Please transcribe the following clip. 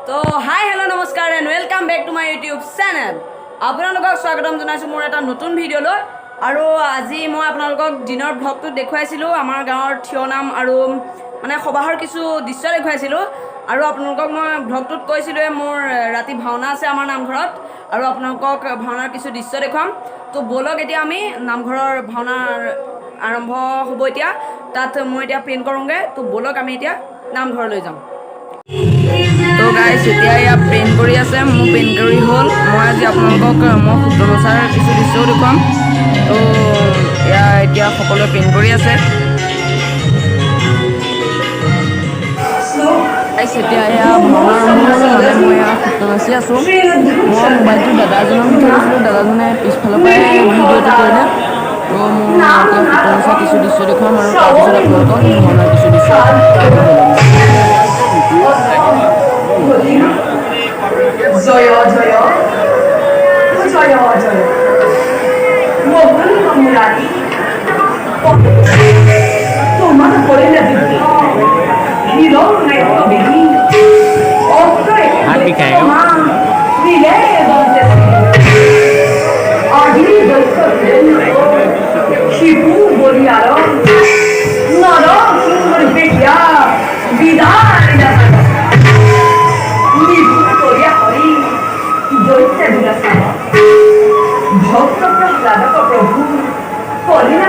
তো hi hello' নমস্কাৰ and welcome back to my YouTube channel. আপোনালোকক স্বাগতম জনাইছোঁ মোৰ এটা নতুন ভিডিঅ'লৈ। আৰু আজি মই আপোনালোকক দিনৰ ভ্লগটোত দেখুৱাইছিলোঁ আমাৰ গাঁৱৰ থিয় নাম আৰু মানে সবাহৰ কিছু দৃশ্য দেখুৱাইছিলোঁ। আৰু আপোনালোকক মই ভ্লগটোত কৈছিলোঁৱে মোৰ ৰাতি ভাওনা আছে আমাৰ নামঘৰত আৰু আপোনালোকক ভাওনাৰ কিছু দৃশ্য দেখুৱাম। তো ব'লক এতিয়া আমি নামঘৰৰ ভাওনাৰ আৰম্ভ হ'ব এতিয়া। তাত মই এতিয়া পেইণ্ট কৰোঁগৈ। তো ব'লক আমি এতিয়া নামঘৰলৈ যাওঁ। তো গাইজ এতিয়া ইয়াত পেইণ্ট কৰি আছে, মোৰ পেইণ্ট কৰি হ'ল। মই আজি আপোনালোকক মই সূত্ৰ বচাৰ কিছু দৃশ্যও দেখুৱাম। তো এতিয়া সকলোৱে পেইণ্ট কৰি আছে। গাইজ এতিয়া এয়া ভাওনা আৰম্ভ হৈছে, মানে মই এয়া সূত্ৰ বাচি আছোঁ। মই মোবাইলটো দাদা এজনক দি থৈ গৈছিলোঁ, দাদাজনে পিছফালৰ পৰাই ভিডিঅ'টো কৰিলে। তো মই এতিয়া সূত্ৰ বচা কিছু দৃশ্য দেখুৱাম আৰু তাৰপিছত আপোনালোকক ভাওনাৰ কিছু দৃশ্য জয় জয় জয় জয় মোহন মুরারি তোমার করে না দিদি হিরো নেতো বেবি অত্রে মা দিলে বলতে আদি দৈত্য শিবু বলিয়ার নর সুন্দর বেটিয়া বিদায় না ভক্ত প্রহ্লাদক প্রভু কলিনা